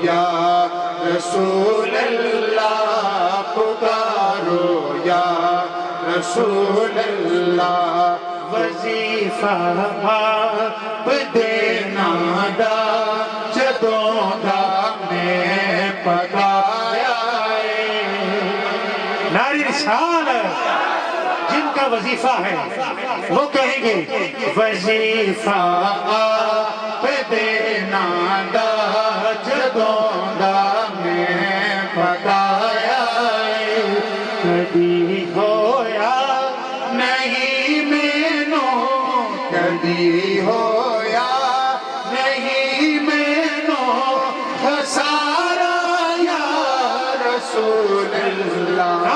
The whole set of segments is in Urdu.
یا رسول اللہ پکارو یا رسول اللہ وظیفہ آپ دینا دا جدوں دا میں پکایا ناری رسالت جن کا وظیفہ ہے وہ کہیں گے وظیفہ آپ دینا دا جدوں دا میں پکایا کبھی ہویا نہیں مینوں کبھی ہویا نہیں مینوں خسارا یا رسول اللہ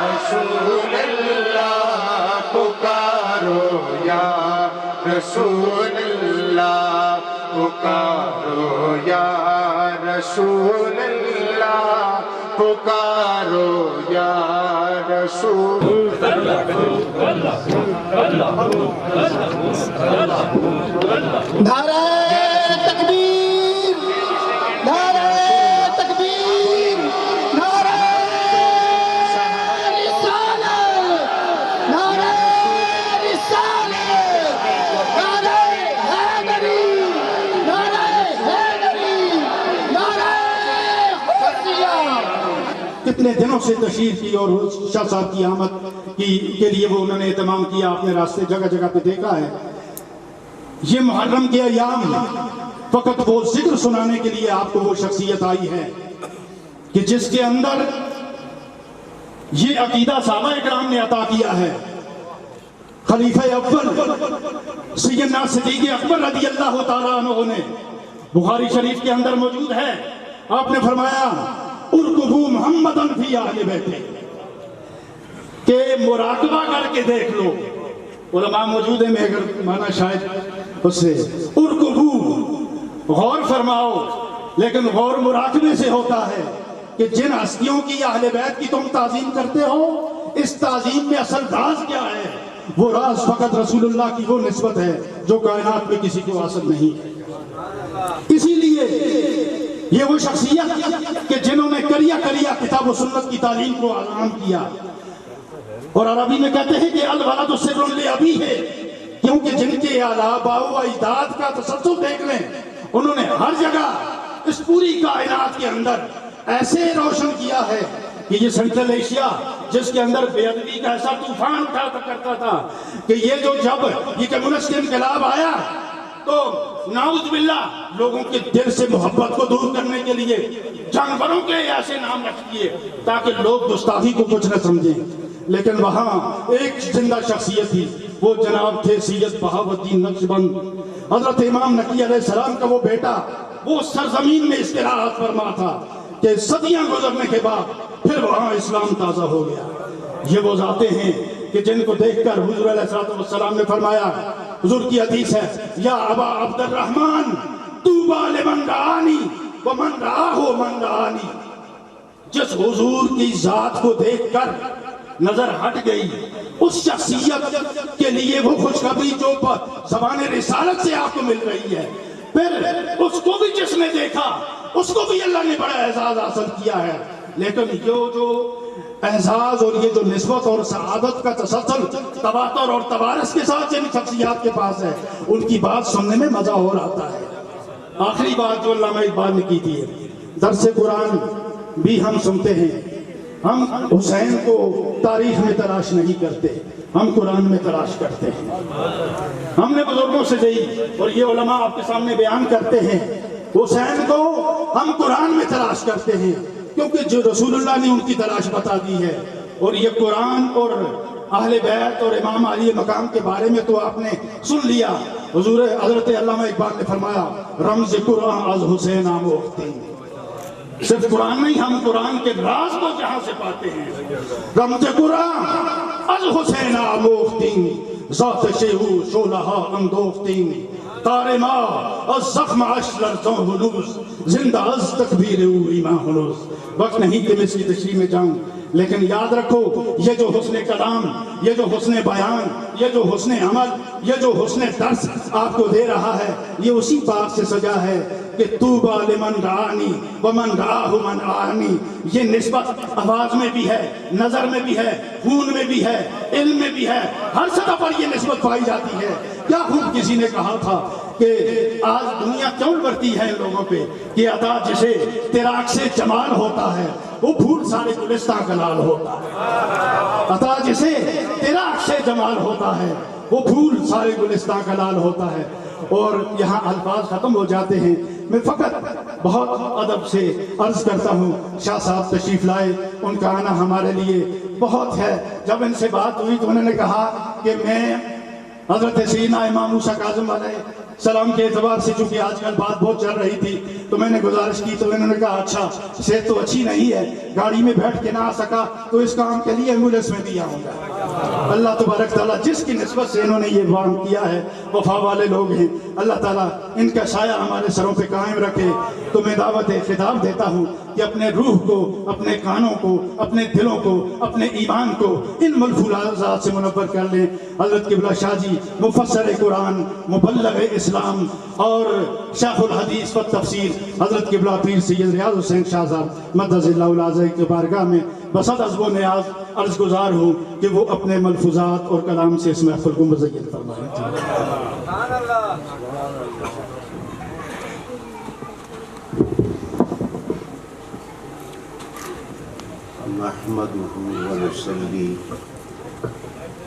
رسول اللہ پکارو یا رسول اللہ پکارو یا رسول اللہ پکارو یا رسول نعرہ تکبیر نعرہ تکبیر نعرہ رسالت نعرہ رسالت نعرہ حیدری نعرہ حیدری نعرہ حسین کتنے دنوں سے تشریف کی اور شاہ صاحب کی آمد کے لیے وہ انہوں نے اہتمام کیا اپنے راستے جگہ جگہ پہ دیکھا ہے یہ محرم کے ایام میں فقط وہ ذکر سنانے کے لیے آپ کو وہ شخصیت آئی ہے کہ جس کے اندر یہ عقیدہ صحابہ اکرام نے عطا کیا ہے خلیفہ اول سیدنا صدیق اکبر رضی اللہ تعالیٰ عنہ نے بخاری شریف کے اندر موجود ہے آپ نے فرمایا ارکبوا محمدً فی اہل بیتہ کہ مراقبہ کر کے دیکھ لو علماء موجود ہیں میں اگر مانا شاید اس سے ارکبوا غور فرماؤ لیکن غور مراقبے سے ہوتا ہے کہ جن ہستیوں کی اہل بیت کی تم تعظیم کرتے ہو اس تعظیم میں اصل راز کیا ہے وہ راز فقط رسول اللہ کی وہ نسبت ہے جو کائنات میں کسی کو حاصل نہیں ہے اسی لیے یہ وہ شخصیت کہ جنہوں نے کریا کتاب و سنت کی تعلیم کو عام کیا اور عربی میں کہتے ہیں کہ الولد سر لابی ہے کیونکہ جن کے آباء و اجداد کا تسلسل دیکھ لیں انہوں نے ہر جگہ اس پوری کائنات کے اندر ایسے روشن کیا ہے کہ یہ سینٹرل ایشیا جس کے اندر بے ادبی کا ایسا طوفان اٹھا کرتا تھا کہ یہ جو جب یہ کمیونسٹ انقلاب آیا تو نعوذ باللہ لوگوں کے دل سے محبت کو دور کرنے کے لیے جانوروں کے ایسے نام رکھ دیے تاکہ لوگ گستاخی کو کچھ نہ سمجھیں لیکن وہاں ایک زندہ شخصیت تھی وہ جناب تھے سید بہاؤالدین نقشبند حضرت امام نقی علیہ السلام کا وہ بیٹا وہ سرزمین میں استراحت فرما تھا کہ صدیاں گزرنے کے بعد پھر وہاں اسلام تازہ ہو گیا یہ وہ ذاتیں ہیں کہ جن کو دیکھ کر حضور علیہ السلام نے فرمایا حضور کی حدیث ہے یا ابا عبد الرحمن طوبی لمن رآنی ومن رآہ من رآنی جس حضور کی ذات کو دیکھ کر نظر ہٹ گئی اس شخصیت کے لیے وہ خوشخبری جو زبان رسالت سے آپ کو مل رہی ہے پھر اس کو بھی جس نے دیکھا اس کو بھی اللہ نے بڑا اعزاز حاصل کیا ہے لیکن جو اعزاز اور یہ جو نسبت اور سعادت کا تسلسل تواتر اور توارث کے ساتھ جن شخصیات کے پاس ہے ان کی بات سننے میں مزہ اور آتا ہے آخری بات جو علامہ اقبال نے کی تھی درس قرآن بھی ہم سنتے ہیں ہم حسین کو تاریخ میں تلاش نہیں کرتے ہم قرآن میں تلاش کرتے ہیں ہم نے بزرگوں سے دی اور یہ علماء آپ کے سامنے بیان کرتے ہیں حسین کو ہم قرآن میں تلاش کرتے ہیں کیونکہ جو رسول اللہ نے ان کی تلاش بتا دی ہے اور یہ قرآن اور اہل بیت اور امام علی مقام کے بارے میں تو آپ نے سن لیا حضور حضرت علامہ اقبال نے فرمایا رمز قرآن از حسین آموختی صرف قرآن نہیں ہم قرآن کے راز کو جہاں سے پاتے ہیں رمز قرآن از حسین آموختی ذات شیہو شولہا اندوختی تارما از زخم عشر زن ہنوز زندہ از تکبیر او ایمان ہنوز وقت نہیں کہ میں اس کی تشریح میں جاؤں لیکن یاد رکھو یہ جو حسن کلام، یہ جو حسن بیان، یہ جو حسن عمل، یہ جو حسن درس آپ کو دے رہا ہے، یہ اسی بات سے سجا ہے کہ طوبیٰ لمن رآنی ومن رآہ من رآنی. یہ نسبت آواز میں بھی ہے، نظر میں بھی ہے، خون میں بھی ہے، علم میں بھی ہے، ہر سطح پر یہ نسبت پائی جاتی ہے. کیا خوب کسی نے کہا تھا کہ آج دنیا کیوں بڑھتی ہے ان لوگوں پہ کہ عطا جسے تیرا عکس جمال ہوتا ہے وہ پھول سارے گلستان کا لال ہوتا ہے. عطا جسے تیرا عکس جمال ہوتا ہے وہ پھول سارے گلستان کا لال ہوتا ہے. اور یہاں الفاظ ختم ہو جاتے ہیں. میں فقط بہت ادب سے عرض کرتا ہوں شاہ صاحب تشریف لائے، ان کا آنا ہمارے لیے بہت ہے. جب ان سے بات ہوئی تو انہوں نے کہا کہ میں حضرت سیدنا امام موسیٰ کاظم علیہ السلام کے اعتبار سے چونکہ آج کل بات بہت چل رہی تھی تو میں نے گزارش کی، تو انہوں نے کہا اچھا صحت تو اچھی نہیں ہے، گاڑی میں بیٹھ کے نہ آ سکا تو اس کام کے لیے ایمبولینس میں بھی آؤں گا. اللہ تبارک تعالیٰ جس کی نسبت سے انہوں نے یہ کام کیا ہے وفا والے لوگ ہیں، اللہ تعالیٰ ان کا سایہ ہمارے سروں پہ قائم رکھے. تو میں دعوت خطاب دیتا ہوں کہ اپنے روح کو، اپنے کانوں کو، اپنے دلوں کو، اپنے ایمان کو ان ملفوظات سے منور کر لیں. حضرت قبلہ شاہ جی مفسر قرآن، مبلغ اسلام اور شیخ الحدیث و تفسیر حضرت قبلہ پیر سید ریاض حسین شاہ صاحب مدد اللہ العزیز کے بارگاہ میں بسط عزم و نیاز عرض گزار ہوں کہ وہ اپنے ملفوظات اور کلام سے اس محفل کو مزین فرمائیں. نحمده ونصلي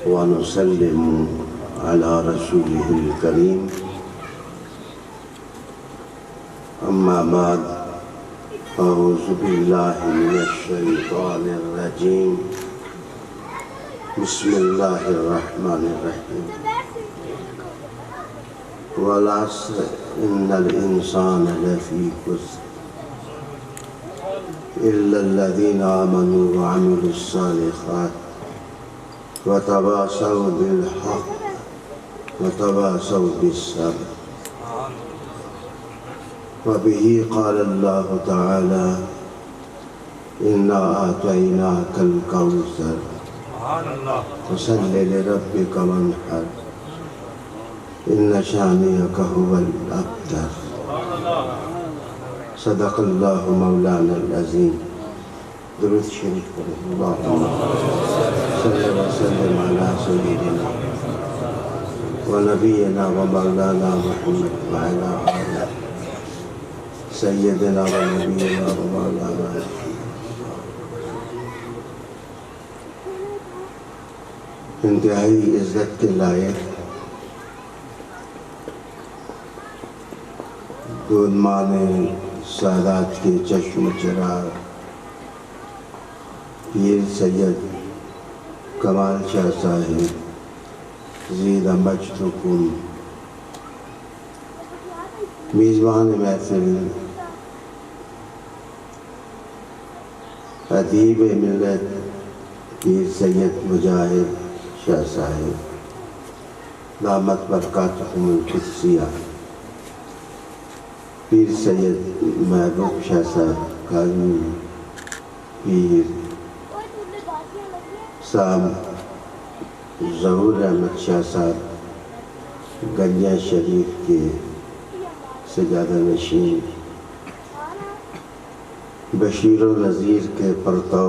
ونسلم على رسوله الكريم. أما بعد، أعوذ بالله من الشيطان الرجيم. بسم الله الرحمن الرحيم. والعصر إن الإنسان لفي خسر إلا الذين آمنوا وعملوا الصالحات وتواصوا بالحق وتواصوا بالصبر. وبه قال الله تعالى إنا أعطيناك الكوثر فصل لربك وانحر إن شانئك هو الأبتر. صدق اللہ مولانا العظیم. درود شریف کریں. اللہم صلی وسلم علی سیدنا و نبینا و مولانا محمد وعلی آلہ سیدنا و نبینا و مولانا. انتہائی عزت کے لائق دودمان سادات کے چشم چراغ پیر سید کمال شاہ صاحب زیدہ مجدکم، میزبان محفل ادیب ملت پیر سید مجاہد شاہ صاحب دامت برکاتہم القدسیہ، پیر سید محبوب شاہ صاحب کاظمی، پیر صاحب ظہور احمد شاہ صاحب گنجا شریف کے سجادہ نشین، بشیر و نذیر کے پرتو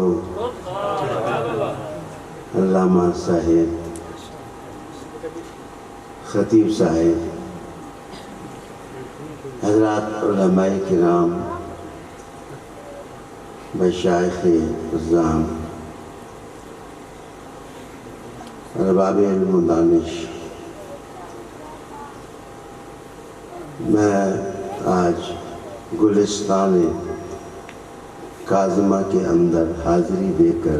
علامہ صاحب، خطیب صاحب، حضرات علماء کرام، مشائخ اعظام، ارباب علم و دانش. میں آج گلستان کاظمہ کے اندر حاضری دے کر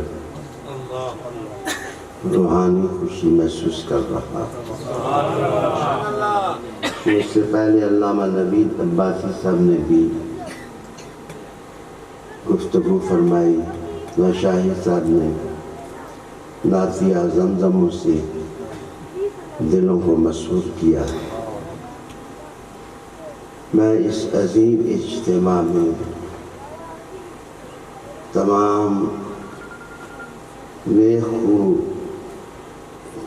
روحانی خوشی محسوس کر رہا. اس سے پہلے علامہ نوید عباسی صاحب نے بھی گفتگو فرمائی، شاہی صاحب نے نعتیہ زمزموں سے دلوں کو مسرور کیا. میں اس عظیم اجتماع میں تمام نیک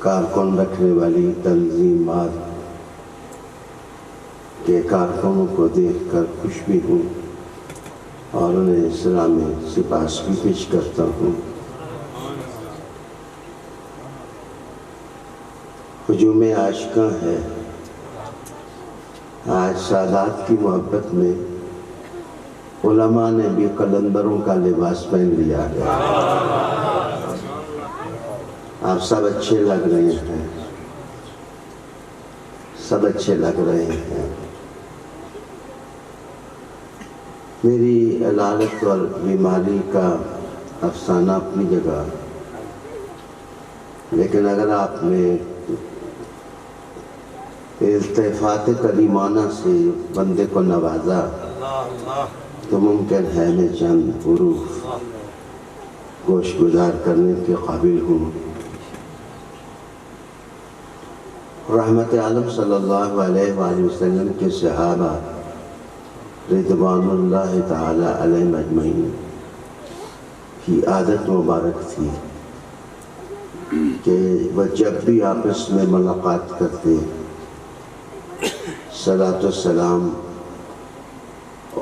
کارکن رکھنے والی تنظیمات کے کارکنوں کو دیکھ کر خوش بھی ہوں اور انہیں اسلامی سپاس بھی پیش کرتا ہوں۔ ہجوم عاشقاں ہے، آج سادات کی محبت میں علماء نے بھی قلندروں کا لباس پہن لیا ہے۔ آپ سب اچھے لگ رہے ہیں، سب اچھے لگ رہے ہیں۔ میری علالت اور بیماری کا افسانہ اپنی جگہ، لیکن اگر آپ نے التفات کریمانہ سے بندے کو نوازا تو ممکن ہے میں چند حروف گوش گزار کرنے کے قابل ہوں۔ رحمت عالم صلی اللہ علیہ وآلہ وسلم کے صحابہ رضوان اللہ تعالی علیہم اجمعین کی عادت مبارک تھی کہ وہ جب بھی آپس میں ملاقات کرتے صلاۃ والسلام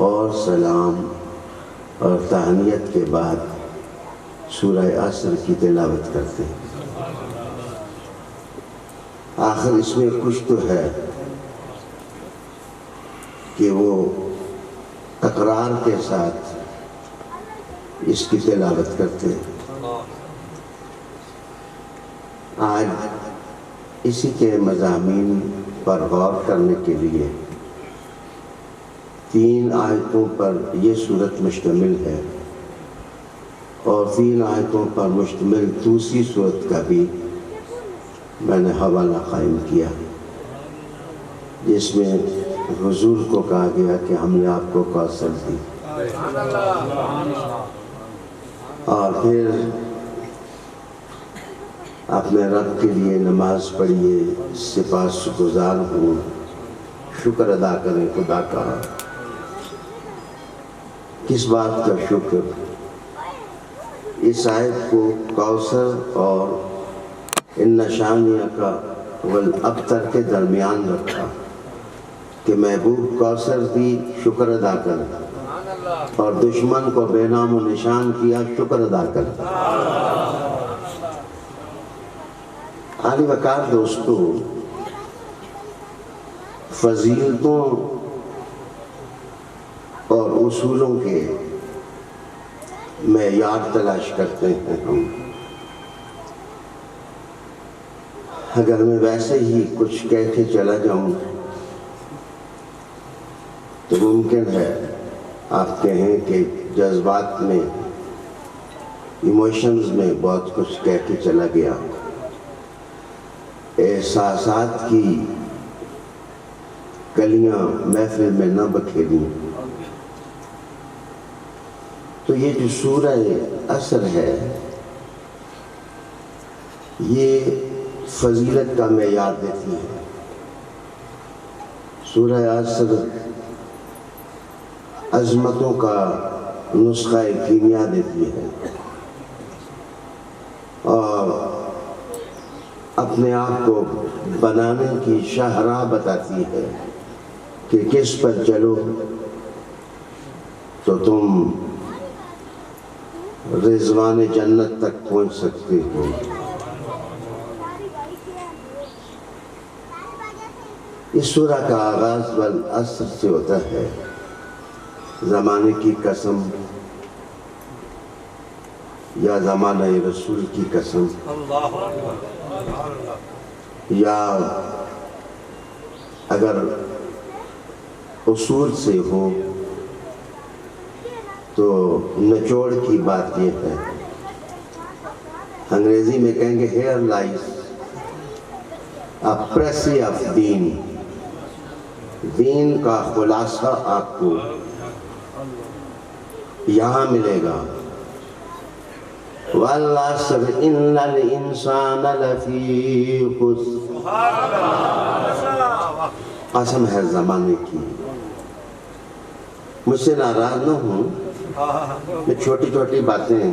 اور سلام اور تہنیت کے بعد سورہ عصر کی تلاوت کرتے۔ آخر اس میں کچھ تو ہے کہ وہ تکرار کے ساتھ اس کی تلاوت کرتے۔ آج اسی کے مضامین پر غور کرنے کے لیے 3 آیتوں پر یہ سورت مشتمل ہے اور 3 آیتوں پر مشتمل دوسری سورت کا بھی میں نے حوالہ قائم کیا، جس میں حضور کو کہا گیا کہ ہم نے آپ کو کوثر دی، اور پھر اپنے رب کے لیے نماز پڑھیے، سپاس گزار ہوں، شکر ادا کریں خدا کا۔ کس بات کا شکر؟ اس آیت کو کوثر اور ان نشانیہ کا والابتر کے درمیان رکھا کہ محبوب کوثر دی، شکر ادا کر، اور دشمن کو بے نام و نشان کیا، شکر ادا کر۔ عالی وقار دوستو، فضیلتوں اور اصولوں کے معیار تلاش کرتے ہیں ہم۔ اگر میں ویسے ہی کچھ کہہ کے چلا جاؤں تو ممکن ہے آپ کہیں کہ جذبات میں، ایموشنز میں بہت کچھ کہہ کے چلا گیا، احساسات کی کلیاں محفل میں نہ بکھیریں۔ تو یہ جو سورہ عصر ہے، یہ فضیلت کا معیار دیتی ہے۔ سورہ عصر عظمتوں کا نسخہ کیمیا دیتی ہے اور اپنے آپ کو بنانے کی شاہراہ بتاتی ہے کہ کس پر چلو تو تم رضوان جنت تک پہنچ سکتے ہو۔ اس سورہ کا آغاز والعصر سے ہوتا ہے، زمانے کی قسم یا زمانہ رسول کی قسم، یا اگر اصول سے ہو تو نچوڑ کی بات یہ ہے، انگریزی میں کہیں گے here lies a pressy of دین، دین کا خلاصہ آپ کو یہاں ملے گا۔ وَالْعَصْرِ إِنَّ الْإِنسَانَ لَفِي خُسْرٍ، قسم ہے زمانے کی۔ مجھ سے ناراض نہ ہوں، میں چھوٹی چھوٹی باتیں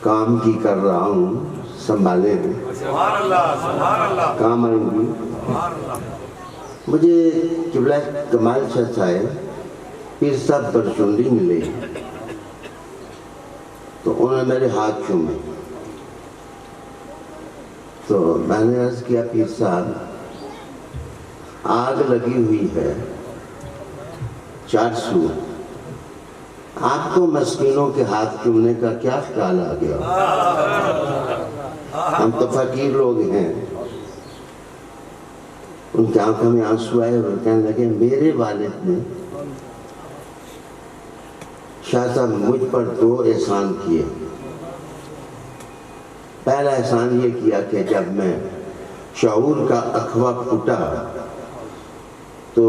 کام کی کر رہا ہوں، سنبھالے ہیں، کام آئیں گی۔ مجھے قبلہ کمال شاہ صاحب پیر صاحب برچونڈی ملے تو انہوں نے میرے ہاتھ چومے، تو میں نے عرض کیا پیر صاحب آگ لگی ہوئی ہے 400، آپ کو مسکینوں کے ہاتھ چومنے کا کیا خیال آ گیا؟ ہم تو فقیر لوگ ہیں۔ ان کی آنکھوں میں آنسو آئے اور کہنے لگے میرے والد نے شاہ صاحب مجھ پر 2 احسان کیے۔ پہلا احسان یہ کیا کہ جب میں شعور کا اخوا پھوٹا تو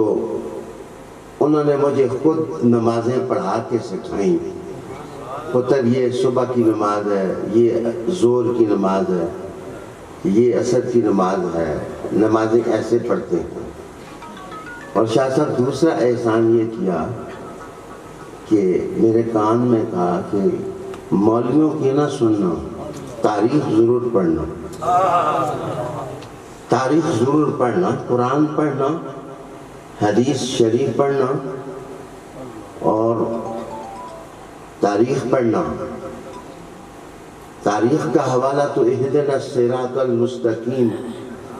انہوں نے مجھے خود نمازیں پڑھا کے سکھائیں، پتر یہ صبح کی نماز ہے، یہ ظہر کی نماز ہے، یہ عصر کی نماز ہے، نمازیں ایسے پڑھتے ہیں۔ اور شاہ صاحب دوسرا احسان یہ کیا کہ میرے کان میں کہا کہ مولویوں کی نہ سننا، تاریخ ضرور پڑھنا، تاریخ ضرور پڑھنا، قرآن پڑھنا، حدیث شریف پڑھنا اور تاریخ پڑھنا۔ تاریخ کا حوالہ تو اہدنا الصراط المستقیم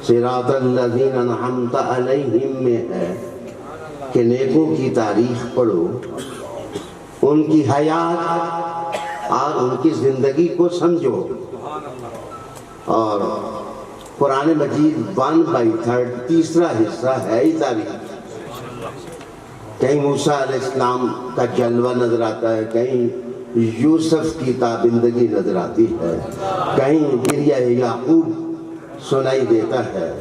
صراط الذین انعمت علیہم میں ہے کہ نیکوں کی تاریخ پڑھو، ان کی حیات اور ان کی زندگی کو سمجھو۔ اور قرآن مجید 1/3 تیسرا حصہ ہے ہی تاریخ۔ کہیں موسیٰ علیہ السلام کا جلوہ نظر آتا ہے، کہیں یوسف کی تابندگی نظر آتی ہے، کہیں گریہ یعقوب سنائی دیتا ہے،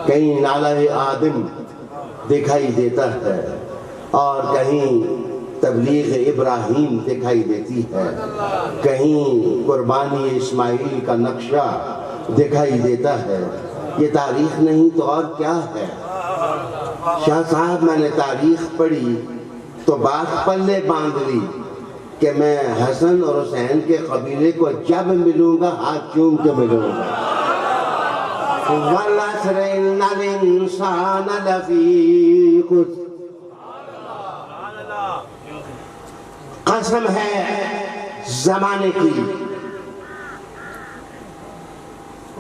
کہیں نالہ آدم دکھائی دیتا ہے، اور کہیں تبلیغ ابراہیم دکھائی دیتی ہے، کہیں قربانی اسماعیل کا نقشہ دکھائی دیتا ہے۔ یہ تاریخ نہیں تو اور کیا ہے؟ شاہ صاحب میں نے تاریخ پڑھی تو بات پلے باندھ لی کہ میں حسن اور حسین کے قبیلے کو جب ملوں گا ہاتھ چوم کے ملوں گا۔ وَالْعَصْرِ إِنَّ الْإِنسَانَ لَفِي خُسْرٍ، قسم ہے زمانے کی،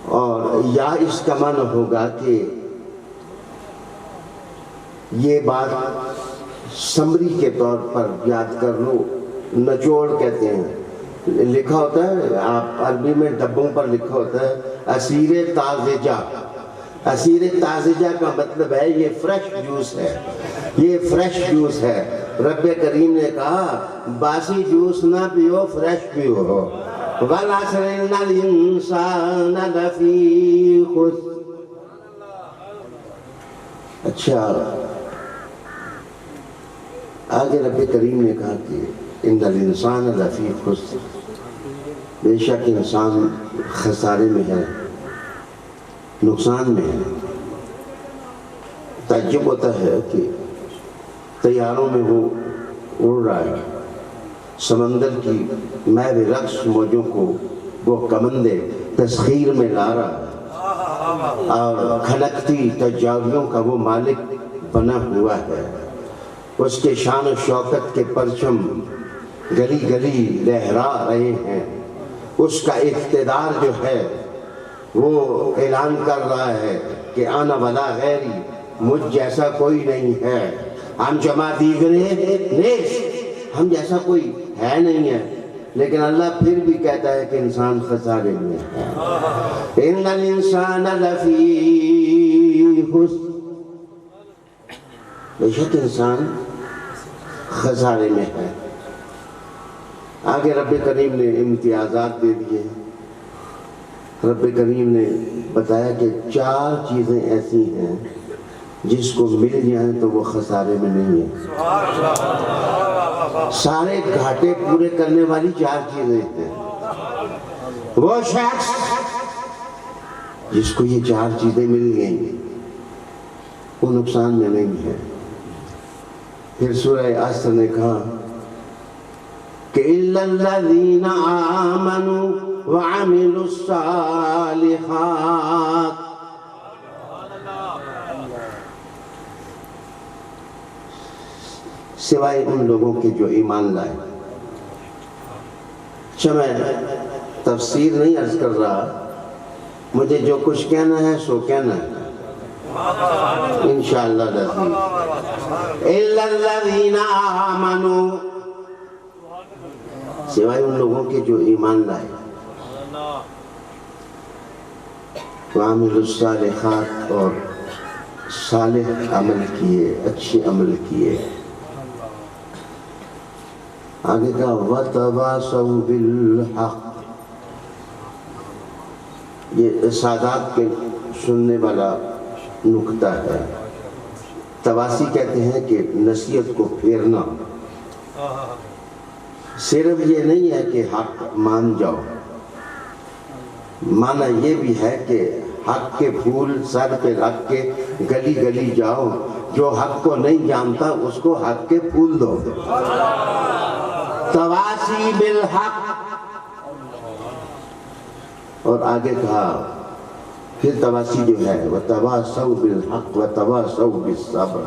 اور یا اس کا معنی ہوگا کہ یہ بات سمری کے طور پر یاد کر لو، نچوڑ کہتے ہیں، لکھا ہوتا ہے آپ عربی میں ڈبوں پر لکھا ہوتا ہے اسیر تازجہ۔ اسیر تازجہ کا مطلب ہے یہ فریش جوس ہے، یہ فریش جوس ہے۔ رب کریم نے کہا باسی جوس نہ پیو، فریش پیو۔ وَالْعَصْرِ إِنَّ الْإِنسَانَ لَفِي خُسْرٍ۔ اچھا، آگے رب کریم نے کہا کہ ان الانسان لفی خسر، بے شک انسان خسارے میں ہے، نقصان میں ہے۔ تعجب ہوتا ہے کہ طیاروں میں وہ اڑ رہا ہے، سمندر کی محو رقص موجوں کو وہ کمندے تسخیر میں لا رہا ہے، اور کھنکتی تجاویوں کا وہ مالک بنا ہوا ہے۔ اس کے شان و شوکت کے پرچم گلی گلی لہرا رہے ہیں۔ اس کا اقتدار جو ہے وہ اعلان کر رہا ہے کہ انا ولا غیری، مجھ جیسا کوئی نہیں ہے، ہم جمع دیگرے نیس، ہم جیسا کوئی ہے نہیں ہے۔ لیکن اللہ پھر بھی کہتا ہے کہ انسان خسارے میں ہے۔ ان الانسان لفی خسر، بے شک انسان خسارے میں ہے۔ آگے رب کریم نے امتیازات دے دیے۔ رب کریم نے بتایا کہ 4 چیزیں ایسی ہیں جس کو مل جائیں تو وہ خسارے میں نہیں ہے۔ سارے گھاٹے پورے کرنے والی 4 چیزیں ہیں۔ وہ شخص جس کو یہ 4 چیزیں مل گئیں وہ نقصان میں نہیں ہے۔ پھر سورہ عصر نے کہا کہ إِلَّا الَّذِينَ آمَنُوا وعملوا الصالحات. سوائے ان لوگوں کے جو ایمان لائے. میں تفسیر نہیں عرض کر رہا, مجھے جو کچھ کہنا ہے سو کہنا ہے انشاءاللہ العظیم. الا الذین آمنوا, سوائے ان لوگوں کے جو ایمان لائے, وعملوا الصالحات, اور صالح عمل کیے, اچھے عمل کیے. آگے کا وَتَوَاصَوْا بِالْحَقِّ, یہ سادات کے سننے والا نکتہ ہے. تواسی کہتے ہیں کہ نصیحت کو پھیرنا. صرف یہ نہیں ہے کہ حق مان جاؤ, معنی یہ بھی ہے کہ حق کے پھول سر پہ رکھ کے گلی گلی جاؤ, جو حق کو نہیں جانتا اس کو حق کے پھول دو. تواسی بالحق. اور آگے کہا پھر تواسی جو ہے وَتَوَاصَوْا بِالْحَقِّ وَتَوَاصَوْا بِالصَّبْرِ,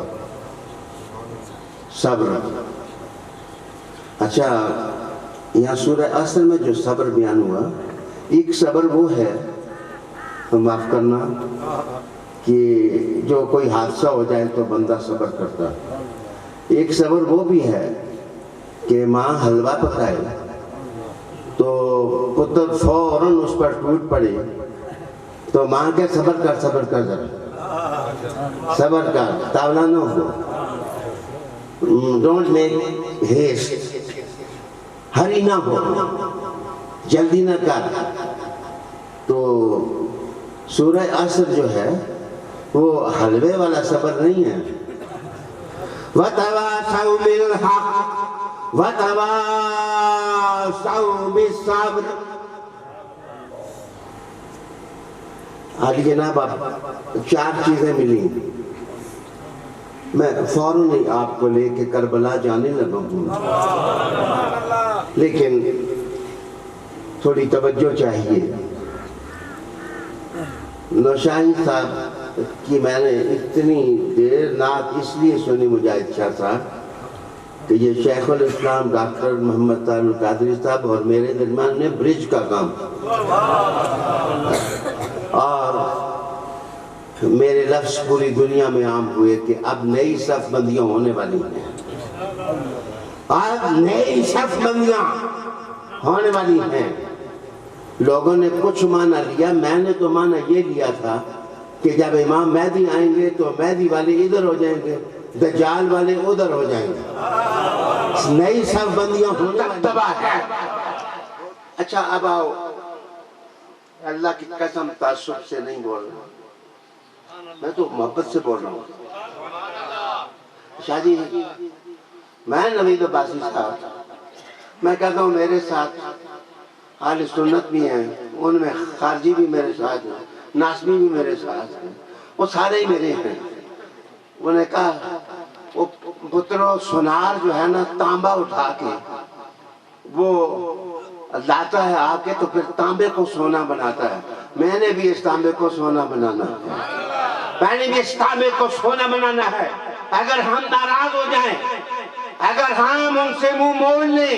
صبر. اچھا, یہاں سورہ عصر میں جو صبر بیان ہوا, ایک صبر وہ ہے, معاف کرنا, کہ جو کوئی حادثہ ہو جائے تو بندہ صبر کرتا. ایک صبر وہ بھی ہے کہ ماں حلوہ پکائے تو پتر فوراً اس پر ٹوٹ پڑے تو ماں کے صبر کر ذرا, صبر کر, تاولا نہ ہو, ڈونٹ میک ہیسٹ, ہری نہ ہو, جلدی نہ کر. تو سورہ عصر جو ہے وہ حلوے والا صبر نہیں ہے. وَتَوَاصَوْا بِالْحَقِّ وَتَوَاصَوْا بِالصَّبْرِ. آج جناب آپ 4 چیزیں ملی. میں فوراً ہی آپ کو لے کے کربلا جانے لگا ہوں, لیکن تھوڑی توجہ چاہیے. نوشاہی صاحب کی میں نے اتنی دیر نعت اس لیے سنی مجاہد شاہ صاحب کہ یہ شیخ الاسلام ڈاکٹر محمد طاہر القادری صاحب اور میرے درمیان نے برج کا کام, اور میرے لفظ پوری دنیا میں عام ہوئے کہ اب نئی صف بندیاں ہونے والی ہیں, اب نئی صف بندیاں ہونے والی ہیں. لوگوں نے کچھ معنی لیا, میں نے تو معنی یہ لیا تھا کہ جب امام مہدی آئیں گے تو مہدی والے ادھر ہو جائیں گے, دجال والے ادھر ہو جائیں گے, نئی صف بندیاں ہونے تباہ ہے. اچھا اب آؤ, اللہ کی قسم تعصب سے نہیں بول رہا, میں تو محبت سے بول رہا ہوں. شاہ جی, میں نوید عباسی صاحب, میں کہتا ہوں میرے ساتھ اہل سنت بھی ہیں, ان میں خارجی بھی میرے ساتھ ہیں, ناسمی بھی میرے ساتھ ہیں, وہ سارے ہی میرے ہیں. انہوں نے کہا وہ پترو سنار جو ہے نا تانبا اٹھا کے وہ لاتا ہے آ کے تو پھر تانبے کو سونا بناتا ہے. میں نے بھی اس تانبے کو سونا بنانا ہے, میں نے بھی اس تانبے کو سونا بنانا ہے. اگر ہم ناراض ہو جائیں, اگر ہم ان سے منہ موڑ لیں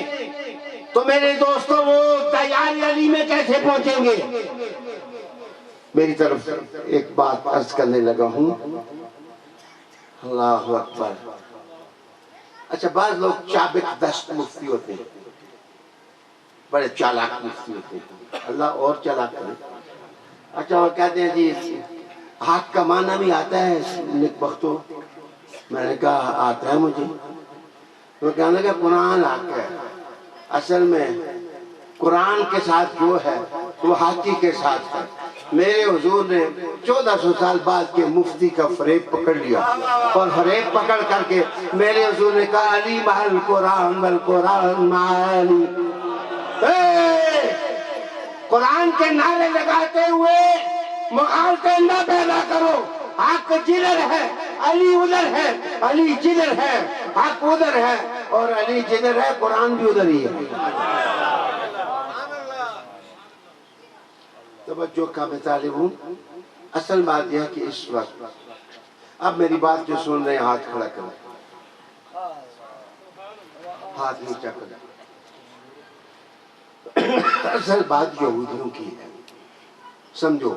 تو میرے دوستوں وہ دیار علی میں کیسے پہنچیں گے. میری طرف ایک بات عرض کرنے لگا ہوں. اللہ اکبر. اچھا, بعض لوگ چابک دست مفتی ہوتے ہیں, بڑے چالاک مفتی ہوتے ہیں, اللہ اور چالاک کرے. اچھا, وہ کہتے ہیں جی حق کا معنی بھی آتا ہے نیک بختوں. میں نے کہا آتا ہے مجھے. وہ کہنے لگا قرآن حق ہے. اصل میں قرآن کے ساتھ جو ہے وہ حقی کے ساتھ ہے. میرے حضور نے 1400 سال بعد کے مفتی کا فریب پکڑ لیا, اور فریب پکڑ کر کے میرے حضور نے کہا علی محل قرآن والقرآن معانی. قرآن کے نعرے لگاتے ہوئے مخالفت نہ پیدا کرو. حق جدھر ہے علی ادھر ہے, علی جدھر ہے حق ادھر ہے, اور علی جدھر ہے قرآن بھی ادھر ہی ہے. توجہ کا میں طالب ہوں. اصل بات یہ ہے کہ اس وقت اب میری بات جو سن رہے ہیں ہاتھ کھڑا کریں, ہاتھ نیچا کریں. اصل بات یہودیوں کی ہے, سمجھو.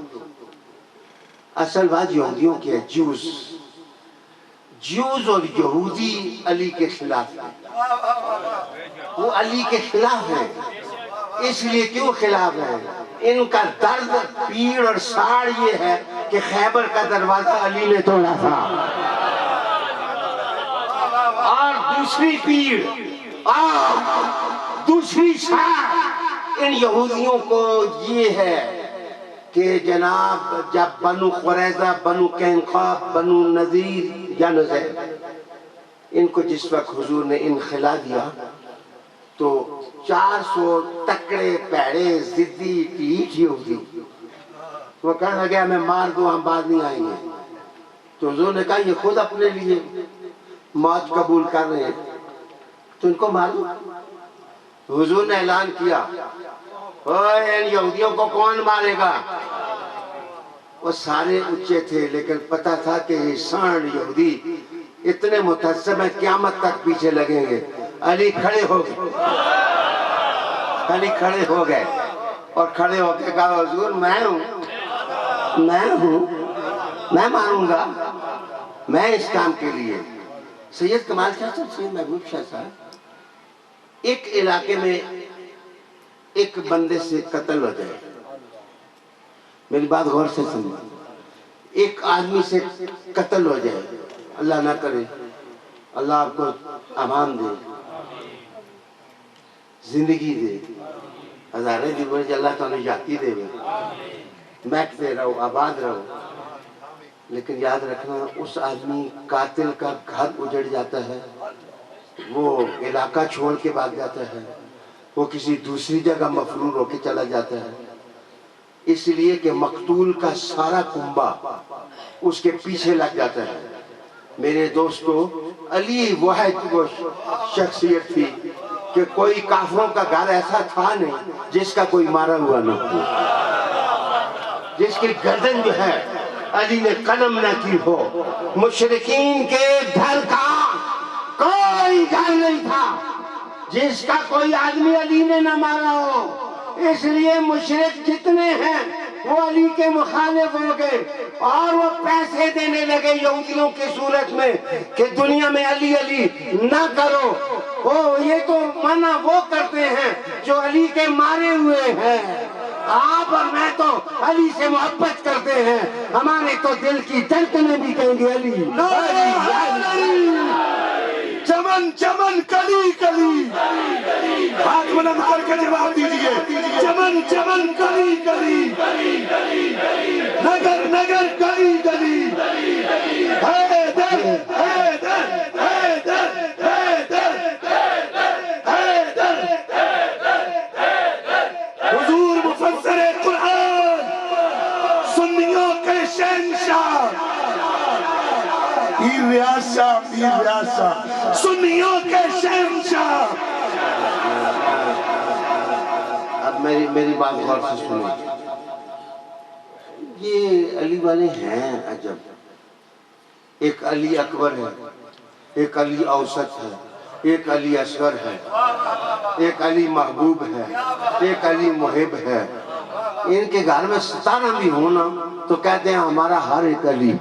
اصل بات یہودیوں کی ہے. جیوز اور یہودی علی کے خلاف ہیں. وہ علی کے خلاف ہیں. اس لیے کیوں خلاف ہیں؟ ان کا درد پیڑ اور ساڑ یہ ہے کہ خیبر کا دروازہ علی نے توڑا تھا. اور دوسری پیڑ دوسری ساڑ ان یہودیوں کو یہ ہے کہ جناب جب بنو قریظہ, بنو قینقاع, بنو نذیر یا نذیر, ان کو جس وقت حضور نے انخلا دیا تو 400 تکڑے پیڑے ضدی ٹھیٹ یہودی وہ کہنے لگا میں مار دوں, ہم بعد نہیں آئیں گے. تو حضور نے کہا یہ خود اپنے لیے موت قبول کر رہے ہیں تو ان کو مار دو. حضور نے اعلان کیا ان یہودیوں کو کون مارے گا؟ وہ سارے اچھے تھے لیکن پتا تھا کہ یہ سانڈ یہودی اتنے متعصب ہیں قیامت تک پیچھے لگیں گے. علی کھڑے ہو گئے, علی کھڑے ہو گئے اور کھڑے ہو کے کہا حضور میں ہوں, میں ماروں گا, میں اس کام کے لیے. سید کمال شاہ صاحب, سید محبوب شاہ صاحب, ایک علاقے میں ایک بندے سے قتل ہو جائے, میری بات غور سے سنو, ایک آدمی سے قتل ہو جائے, اللہ نہ کرے, اللہ آپ کو امان دے, زندگی دے, ہزارے دیوار اللہ تعالیٰ جاتی دے, محکتے رہو, آباد رہو. لیکن یاد رکھنا اس آدمی قاتل کا گھر اجڑ جاتا ہے, وہ علاقہ چھوڑ کے بھاگ جاتا ہے, وہ کسی دوسری جگہ مفرور ہو کے چلا جاتا ہے, اس لیے کہ مقتول کا سارا کنبہ اس کے پیچھے لگ جاتا ہے. میرے دوستو, علی واحد وہ شخصیت تھی کہ کوئی کافروں کا گھر ایسا تھا نہیں جس کا کوئی مارا ہوا نہ ہو, جس کی گردن جو ہے علی نے قلم نہ کی ہو. مشرکین کے گھر کا کوئی گھر نہیں تھا جس کا کوئی آدمی علی نے نہ مارا ہو. اس لیے مشرک جتنے ہیں وہ علی کے مخالف ہو گئے اور وہ پیسے دینے لگے یہودیوں کی صورت میں کہ دنیا میں علی علی نہ کرو. یہ تو منع وہ کرتے ہیں جو علی کے مارے ہوئے ہیں. آپ اور میں تو علی سے محبت کرتے ہیں, ہمارے تو دل کی دھڑکنیں بھی کہیں گے علی. چمن چمن کلی کلی, ہاتھ بلند کر کے جواب دیجئے. چمن چمن کلی کلی, نگر نگر گلی گلی, حیدر حیدر حیدر حیدر حیدر. حضور مفسر قرآن, سنیوں کے شہنشاہ, پیر ریاض شاہ, پیر ریاض شاہ, سنیوں کے شہنشاہ. اب میری بات غور سے سنو. یہ علی والے ہیں عجب. ایک علی اکبر ہے, ایک علی اوسط ہے, ایک علی اصغر ہے, ایک علی محبوب ہے, ایک علی محب ہے. ان کے گھر میں 17 بھی ہونا تو کہتے ہیں ہمارا ہر ایک علی.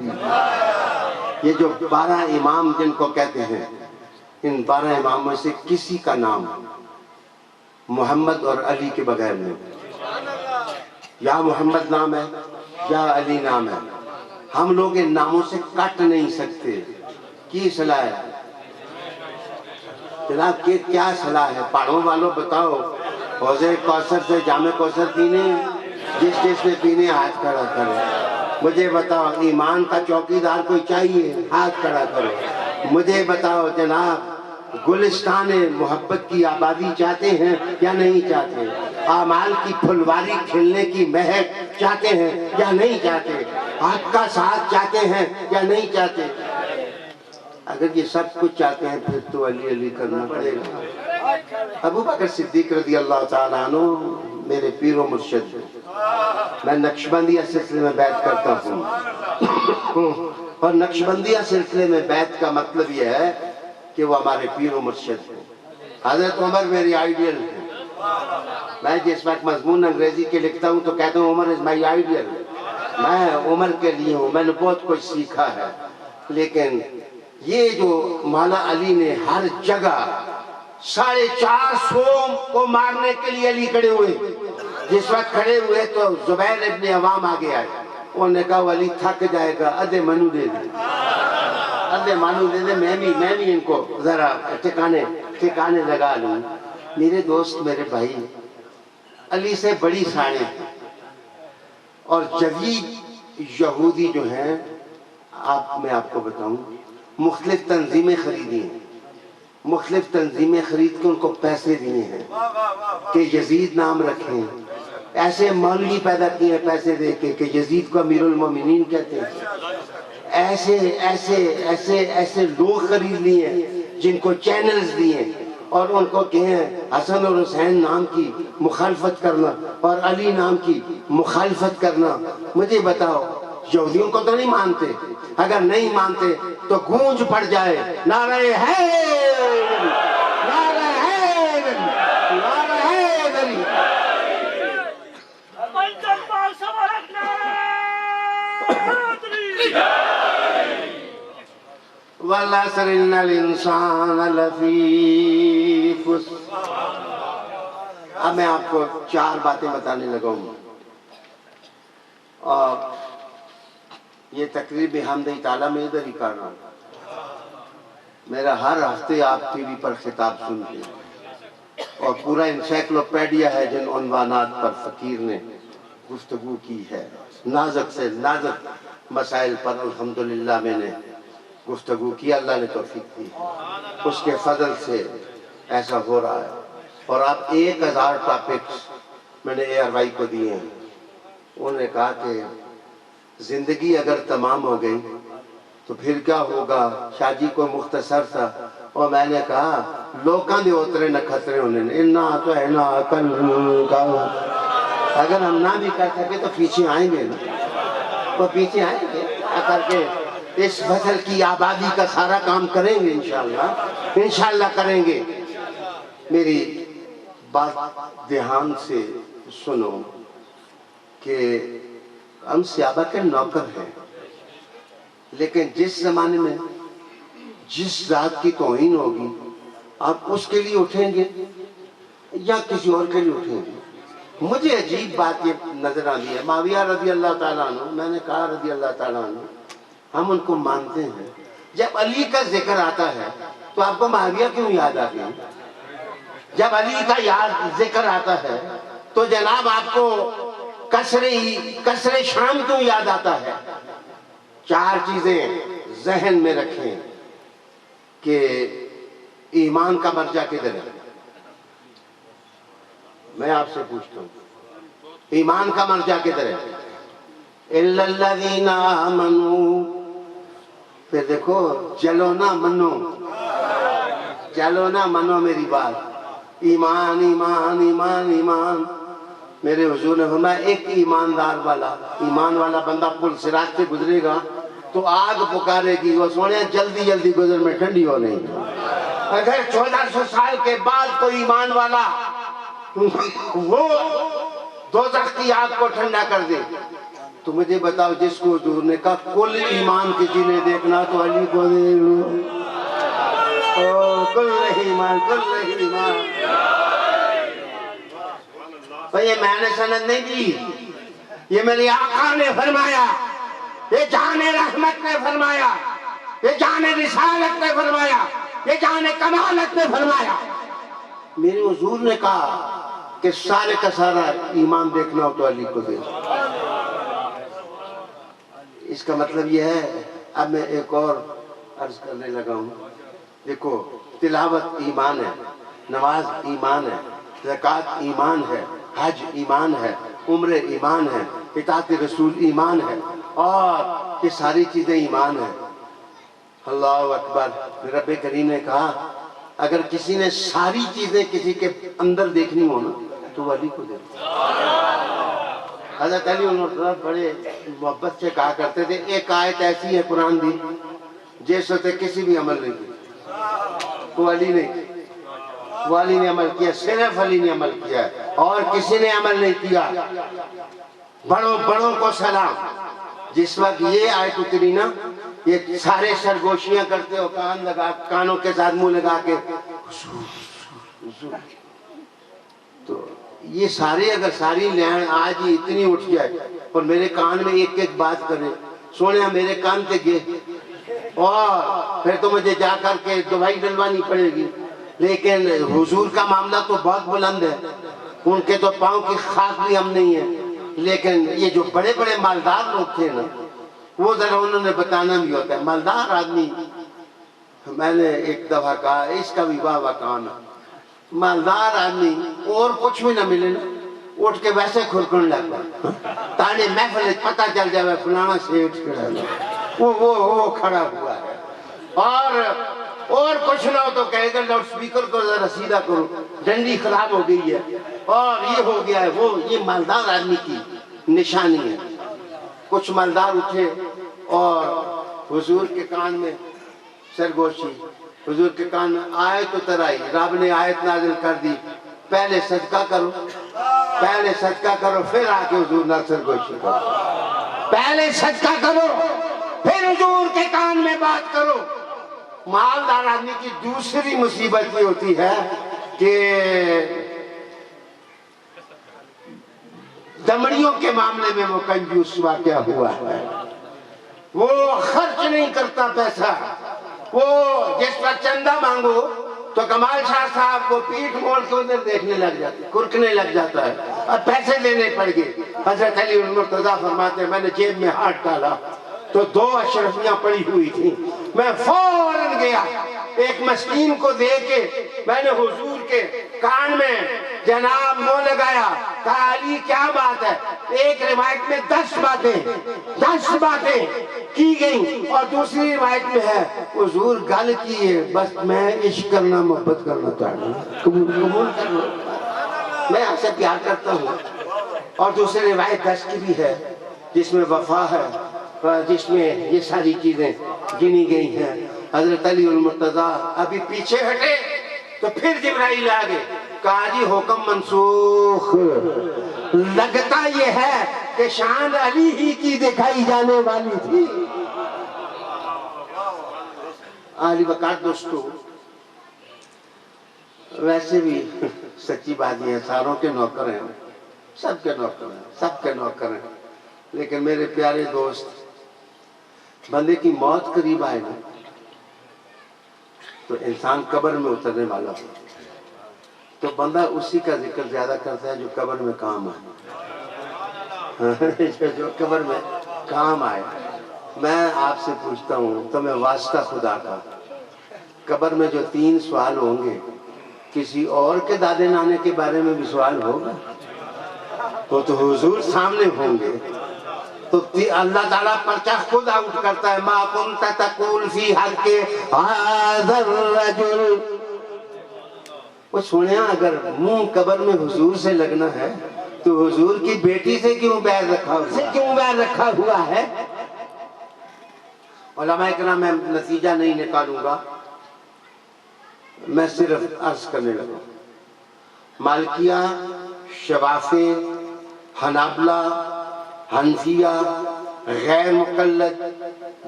یہ جو 12 امام جن کو کہتے ہیں, ان 12 اماموں سے کسی کا نام محمد اور علی کے بغیر نہیں. یا محمد نام ہے یا علی نام ہے. ہم لوگ ان ناموں سے کٹ نہیں سکتے. کی صلاح ہے جناب, کہ کیا صلاح ہے؟ پہاڑوں والوں بتاؤ, حوض کوثر سے جام کوثر پینے, جس نے پینے ہاتھ کھڑا کرے. مجھے بتاؤ ایمان کا چوکیدار کوئی چاہیے؟ ہاتھ کھڑا کرو. مجھے بتاؤ جناب گلستان محبت کی آبادی چاہتے ہیں یا نہیں چاہتے؟ اعمال کی پھلواری کھلنے کی مہک چاہتے ہیں یا نہیں چاہتے؟ حق کا ساتھ چاہتے ہیں یا نہیں چاہتے؟ اگر یہ سب کچھ چاہتے ہیں پھر تو علی علی کرنا پڑے گا. ابو بکر صدیق رضی اللہ تعالیٰ عنہ میرے پیر و مرشد ہیں. میں نقشبندیہ سلسلے میں بیعت کرتا ہوں اور نقشبندیہ سلسلے میں بیعت کا مطلب یہ ہے کہ وہ ہمارے پیر و مرشد ہیں. حضرت عمر میری آئیڈیل ہیں. میں جس وقت مضمون انگریزی کے لکھتا ہوں تو کہتا ہوں عمر از مائی آئیڈیل. میں عمر کے لیے ہوں. میں نے بہت کچھ سیکھا ہے. لیکن یہ جو مولا علی نے ہر جگہ 450 کو مارنے کے لیے علی کھڑے ہوئے. جس وقت کھڑے ہوئے تو زبیر ابن عوام آگے آئے. انہوں نے کہا علی تھک جائے گا, ادھے منو دے دے, ادھے منو دے دے, میں بھی ان کو ذرا ٹھکانے لگا لوں. میرے دوست, میرے بھائی, علی سے بڑی ساڑیں اور جدید یہودی جو ہیں, میں آپ کو بتاؤں, مختلف تنظیمیں خریدی ہیں. مختلف تنظیمیں خرید کے ان کو پیسے دیے ہیں کہ یزید نام رکھیں. ایسے مولوی پیدا کیے ہیں پیسے دے کے کہ یزید کو امیر المومنین کہتے ہیں. ایسے ایسے ایسے ایسے لوگ خرید لیے ہیں جن کو چینلز دیے اور ان کو کہیں حسن اور حسین نام کی مخالفت کرنا اور علی نام کی مخالفت کرنا. مجھے بتاؤ, یہودیوں کو تو نہیں مانتے؟ اگر نہیں مانتے تو گونج پڑ جائے نعرہ حیدر, نعرہ حیدر, نعرہ حیدر. وَالْعَصْرِ إِنَّ الْإِنسَانَ لَفِي خُسْرٍ. اب میں آپ کو 4 باتیں بتانے لگا ہوں اور یہ تقریر بھی حمدِ تعالیٰ میں ادھر ہی کر رہا ہوں. میرا ہر ہفتے آپ ٹی وی پر خطاب سنتے ہیں اور پورا انسائکلوپیڈیا ہے جن عنوانات پر فقیر نے گفتگو کی ہے. نازک سے نازک مسائل پر الحمدللہ میں نے گفتگو کی. اللہ نے توفیق دی, اس کے فضل سے ایسا ہو رہا ہے. اور اب 1000 ٹاپکس میں نے ARY کو دیے ہیں. انہوں نے کہا کہ زندگی اگر تمام ہو گئی تو پھر کیا ہوگا؟ شاہ جی کو مختصر تھا اور میں نے کہا لوکاں دے اترے نہ خطرے ہونے نے. انا تو ہے نا کا اگر ہم نہ بھی کر سکے تو پیچھے آئیں گے نا, وہ پیچھے آئیں گے کر کے اس فصل کی آبادی کا سارا کام کریں گے انشاءاللہ. انشاءاللہ کریں گے. میری بات دھیان سے سنو کہ ہم صحابہ کے نوکر ہیں, لیکن جس زمانے میں جس ذات کی توہین ہوگی آپ اس کے لیے اٹھیں گے یا کسی اور کے لیے اٹھیں گے. مجھے عجیب بات یہ نظر آتی ہے. معاویہ رضی اللہ تعالیٰ عنہ, میں نے کہا رضی اللہ تعالیٰ عنہ, ہم ان کو مانتے ہیں. جب علی کا ذکر آتا ہے تو آپ کو معاویہ کیوں یاد آتی ہے؟ جب علی کا ذکر آتا ہے تو جناب آپ کو کسر شام کیوں یاد آتا ہے؟ 4 چیزیں ذہن میں رکھیں کہ ایمان کا مرجع کدھر ہے. میں آپ سے پوچھتا ہوں, ایمان کا مرجع کدھر ہے؟ اِلَّا الَّذِينَ آمَنُوا. پھر دیکھو, چلو نہ منو, چلو نہ منو میری بات. ایمان ایمان ایمان ایمان. میرے حضور نے فرمایا ایک ایماندار والا, ایمان والا بندہ پل صراط سے گزرے گا تو آگ پکارے گی, وہ سونے جلدی جلدی گزر میں ٹھنڈی ہو نہیں. اگر 1400 سال کے بعد کوئی ایمان والا وہ دوزخ کی آگ کو ٹھنڈا کر دے تو مجھے بتاؤ, جس کو حضور نے کہا کل ایمان کی جنہیں دیکھنا تو علی کو دیکھ لو. کل ایمان, کل ایمان. یہ میں نے سند نہیں دی, یہ میری آقا نے فرمایا, یہ جان رحمت نے فرمایا, یہ جان رسالت نے فرمایا, یہ جان کمالت نے فرمایا. میرے حضور نے کہا کہ سارے کا سارا ایمان دیکھنا ہو تو علی کو دیکھ. اس کا مطلب یہ ہے. اب میں ایک اور عرض کرنے لگا ہوں. دیکھو, تلاوت ایمان ہے, نماز ایمان ہے, زکوٰۃ ایمان ہے, حج ایمان ہے, عمرہ ایمان ہے, اطاعت رسول ایمان ہے, اور یہ ساری چیزیں ایمان ہیں. اللہ اکبر. رب کریم نے کہا اگر کسی نے ساری چیزیں کسی کے اندر دیکھنی ہو نا تو وہ علی کو دیکھو۔ حضرت علی انہوں بڑے محبت سے کہا کرتے تھے ایک آیت ایسی ہے قرآن دی جیسے تے کسی بھی عمل نہیں کی، وہ علی نے وہ علی نے عمل کیا، صرف علی نے عمل کیا اور کسی نے عمل نہیں کیا۔ بڑوں بڑوں کو سلام۔ جس وقت یہ آیت اتری نا یہ سارے سرگوشیاں کرتے ہو، کان لگا کانوں کے ساتھ منہ لگا کے، تو یہ سارے اگر ساری لین آج ہی اتنی اٹھ جائے اور میرے کان میں ایک ایک بات کرے، سونے میرے کان تے گئے اور پھر تو مجھے جا کر کے دوائی ڈلوانی پڑے گی، لیکن حضور کا معاملہ تو بہت بلند ہے، ان کے تو پاؤں کی خاک بھی ہم نہیں ہیں، لیکن یہ جو بڑے بڑے مالدار لوگ تھے نا وہ ذرا انہوں نے بتانا بھی ہوتا ہے۔ مالدار آدمی، میں نے ایک دفعہ کہا اس کا بھی واہ کام ہے، مالدار آدمی اور کچھ بھی نہ ملے نا اٹھ کے ویسے کھرکن لگ پڑا تانے محفل پتہ چل جائے فلانا سیٹ کھڑا ہے، وہ کھڑا ہوا ہے، اور کچھ نہ ہو تو کہے گا لاؤڈ سپیکر کو ذرا سیدھا کرو، ڈنڈی خراب ہو گئی ہے اور یہ ہو گیا ہے، وہ یہ مالدار آدمی کی نشانی ہے۔ کچھ مالدار اٹھے اور حضور کے کان میں سرگوشی، حضور کے کان میں آیت اتر آئی، رب نے آیت نازل کر دی، پہلے صدقہ کرو، پہلے صدقہ کرو پھر آ کے حضور نہ سرگوشی کرو، پہلے صدقہ کرو پھر حضور کے کان میں بات کرو۔ مالدار آدمی کی دوسری مصیبت یہ ہوتی ہے کہ دمڑیوں کے معاملے میں وہ کنجوس واقعہ ہوا ہے، وہ خرچ نہیں کرتا پیسہ، وہ جس پر چندہ مانگو تو کمال شاہ صاحب کو پیٹھ موڑ کے ادھر دیکھنے لگ جاتے، کرکنے لگ جاتا ہے اور پیسے دینے پڑ گئے۔ حضرت علی المرتضیٰ فرماتے ہیں میں نے جیب میں ہاتھ ڈالا تو 2 اشرفیاں پڑی ہوئی تھیں، میں فوراً گیا ایک مسکین کو دے کے میں نے حضور کے کان میں جناب منہ لگایا، کہا علی کیا بات ہے؟ ایک روایت میں 10 باتیں کی گئیں اور دوسری روایت میں ہے حضور گل کی ہے، بس میں عشق کرنا محبت کرنا چاہتا ہوں، قبول کر لو، میں آپ سے پیار کرتا ہوں۔ اور دوسری روایت 10 کی بھی ہے جس میں وفا ہے، جس میں یہ ساری چیزیں گنی گئی ہیں۔ حضرت علی المرتضیٰ ابھی پیچھے ہٹے تو پھر جبرائیل آگے، کہا جی حکم منسوخ، لگتا یہ ہے کہ شان علی ہی کی دکھائی جانے والی تھی۔ علی وقار دوستو، ویسے بھی سچی بات یہ ہے ساروں کے نوکر ہیں، سب کے نوکر ہیں، لیکن میرے پیارے دوست بندے کی موت قریب آئے نا تو انسان قبر میں اترنے والا ہو تو بندہ اسی کا ذکر زیادہ کرتا ہے جو قبر میں کام آئے، جو قبر میں کام آئے۔ میں آپ سے پوچھتا ہوں تمہیں واسطہ خدا کا، قبر میں جو 3 سوال ہوں گے کسی اور کے دادے نانے کے بارے میں بھی سوال ہوگا؟ وہ تو حضور سامنے ہوں گے، تو اللہ تعالیٰ پرچہ خود آؤٹ کرتا ہے، ما کنت تقول فی حق ھذا الرجل۔ وہ سنیا اگر منہ قبر میں حضور سے لگنا ہے تو حضور کی بیٹی سے کیوں بیر رکھا ہوا ہے؟ علماء کرام میں نتیجہ نہیں نکالوں گا، میں صرف عرض کرنے لگا۔ مالکیہ، شوافی، حنابلہ، حنفیہ، غیر مقلد،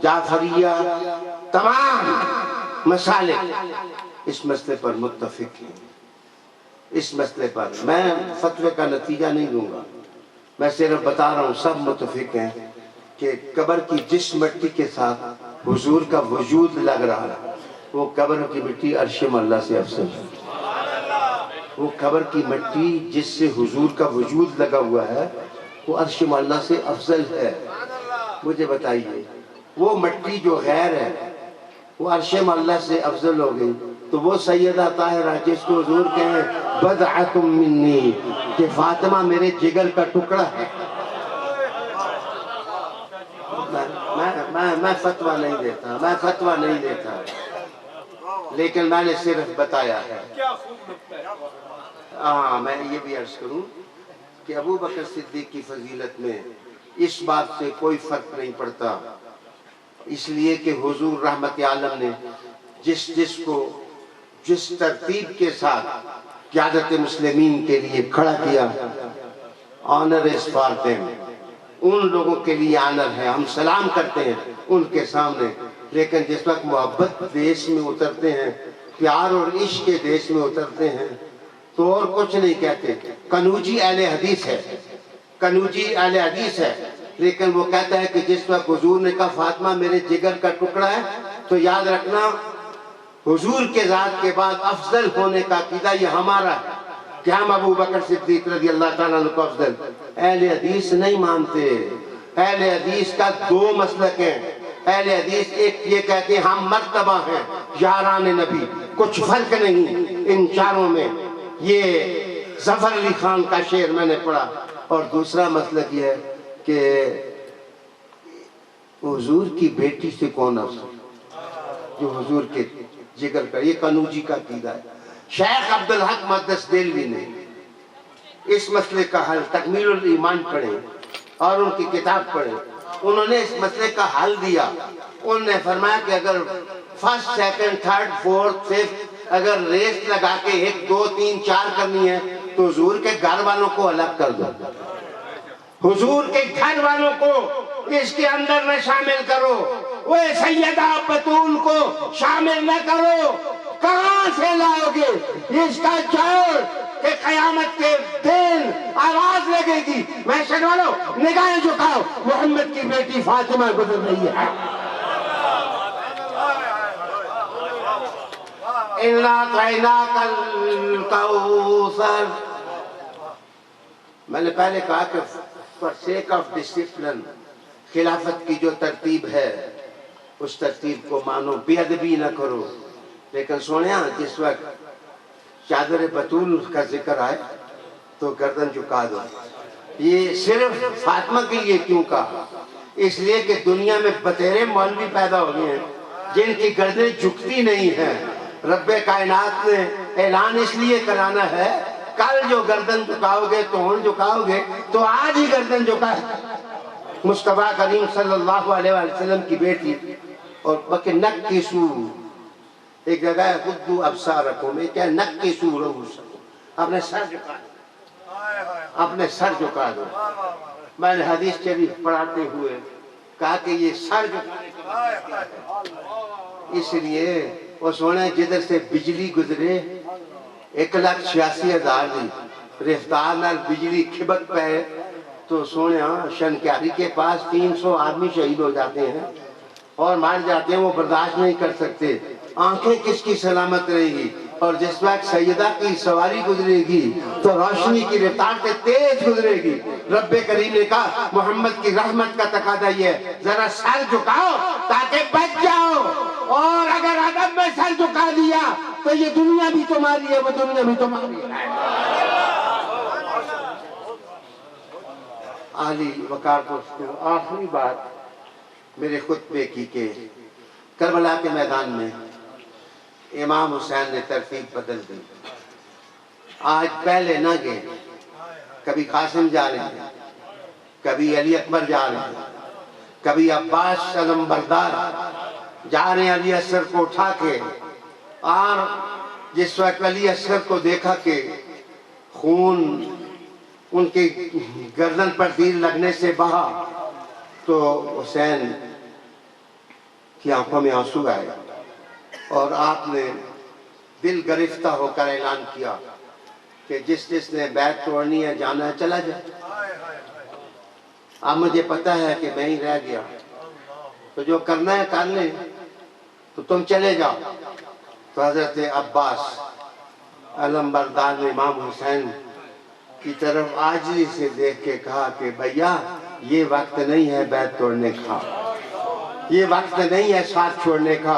جعفریہ، تمام مسالک اس مسئلے پر متفق ہیں۔ اس مسئلے پر میں فتوے کا نتیجہ نہیں دوں گا، میں صرف بتا رہا ہوں سب متفق ہیں کہ قبر کی جس مٹی کے ساتھ حضور کا وجود لگ رہا ہے وہ قبر کی مٹی عرش اللہ سے افضل ہے۔ وہ قبر کی مٹی جس سے حضور کا وجود لگا ہوا ہے وہ عرش اللہ سے افضل ہے۔ مجھے بتائیے وہ مٹی جو غیر ہے وہ عرش اللہ سے افضل ہو گئی تو وہ سیدہ طاہرہ جس کو حضور کہیں بضعۃ منی کہ فاطمہ میرے جگر کا ٹکڑا ہے، میں فتویٰ نہیں دیتا، لیکن میں نے صرف بتایا ہے. ہاں میں یہ بھی عرض کروں کہ ابو بکر صدیق کی فضیلت میں اس بات سے کوئی فرق نہیں پڑتا، اس لیے کہ حضور رحمت عالم نے جس کو جس ترتیب کے ساتھ قیادت مسلمین کے لیے کھڑا کیا، آنر از فار دیم، ان لوگوں کے لیے آنر ہے. ہم سلام کرتے ہیں ان کے سامنے، لیکن جس وقت محبت دیش میں اترتے ہیں، پیار اور عشق کے دیش میں اترتے ہیں تو اور کچھ نہیں کہتے. کنوجی اہل حدیث ہے، کنوجی اہل حدیث ہے، لیکن وہ کہتا ہے کہ جس وقت حضور نے کہا فاطمہ میرے جگر کا ٹکڑا ہے، تو یاد رکھنا حضور کے ذات کے بعد افضل ہونے کا عقیدہ یہ ہمارا ہے کہ ہم ابو بکر صدیق رضی اللہ تعالیٰ عنہ کو افضل. اہل حدیث نہیں مانتے. اہل حدیث کا دو مسلک ہیں. اہل حدیث ایک یہ کہتے ہیں ہم مرتبہ ہیں یاران نبی، کچھ فرق نہیں ان چاروں میں. یہ ظفر علی خان کا شعر میں نے پڑھا. اور دوسرا مسلک یہ ہے کہ حضور کی بیٹی سے کون افضل، جو حضور کے جگر کا. یہ کنوجی کا عقیدہ ہے. شیخ عبدالحق مقدس دہلوی نے اس مسئلے کا حل تکمیل الایمان پڑھیں اور ان کی کتاب پڑھیں. انہوں نے اس مسئلے کا حل دیا. انہوں نے فرمایا کہ اگر first second third fourth fifth اگر ریس لگا کے 1 2 3 4 کرنی ہے تو حضور کے گھر والوں کو الگ کر دو. حضور کے گھر والوں کو اس کے اندر نہ شامل کرو. وہ سیدہ بطول کو شامل نہ کرو. کہاں سے لاؤ گے اس کا جوڑ کہ قیامت کے دن آواز لگے گی. محشر والوں نگاہیں جھکاؤ، محمد کی بیٹی فاطمہ گزر رہی ہے. اِنَّا أَعْطَيْنَاكَ الْكَوْثَرَ. میں نے پہلے کہا کہ for sake of discipline خلافت کی جو ترتیب ہے اس ترتیب کو مانو، بے ادبی نہ کرو. لیکن سوڑیاں جس وقت چادر بطول کا ذکر آئے تو گردن جھکا دو. یہ صرف فاطمہ کے لیے کیوں کہا؟ اس لیے کہ دنیا میں بتیرے مولوی پیدا ہو گئے ہیں جن کی گردنیں جھکتی نہیں ہیں. رب کائنات نے اعلان اس لیے کرانا ہے کل جو گردن جھکاؤ گے تو ہن جھکاؤ گے تو آج ہی گردن جھکا. مصطفیٰ کریم صلی اللہ علیہ وسلم کی بیٹی اور بکہ نکسو، ایک جگہ ہے قدو ابصارکم، میں کیا نکسو رؤوسکم، اپنے سر جھکا دو، اپنے سر جھکا دو. میں نے حدیث شریف پڑھاتے ہوئے کہا کہ یہ سر جھکانے کا ہے. اس لیے وہ سونے جدھر سے بجلی گزرے 1,86,000 دی رفتار نال بجلی کھبک پہ تو سونے شنکیاری کے پاس 300 آدمی شہید ہو جاتے ہیں اور مار جاتے ہیں. وہ برداشت نہیں کر سکتے. آنکھیں کس کی سلامت رہے گی؟ اور جس وقت سیدہ کی سواری گزرے گی تو روشنی کی رفتار سے تیز گزرے گی. رب کریم نے کہا محمد کی رحمت کا تقاضا یہ ہے ذرا سر جھکاؤ تاکہ بچ جاؤ. اور اگر ادب میں سر جھکا دیا تو یہ دنیا بھی تمہاری ہے، وہ دنیا بھی تمہاری ہے. عالی وقار کو آخری بات میرے خطبے کی کہ کربلا کے میدان میں امام حسین نے ترتیب بدل دی. آج پہلے نہ گئے، کبھی قاسم جا رہے ہیں، کبھی علی اکبر جا رہے ہیں، کبھی عباس علم بردار جا رہے ہیں علی اصغر کو اٹھا کے. اور جس وقت علی اصغر کو دیکھا کہ خون ان کے گردن پر تیر لگنے سے بہا تو حسین کی آنکھوں میں آنسو آئے اور آپ نے دل گرفتہ ہو کر اعلان کیا کہ جس نے بیعت توڑنی ہے جانا ہے چلا جائے. اب مجھے پتا ہے کہ میں ہی رہ گیا تو جو کرنا ہے کر لیں، تو تم چلے جاؤ. تو حضرت عباس علم بردار نے امام حسین کی طرف عاجزی سے دیکھ کے کہا کہ بھیا یہ وقت نہیں ہے بیعت توڑنے کا، یہ وقت نہیں ہے ساتھ چھوڑنے کا،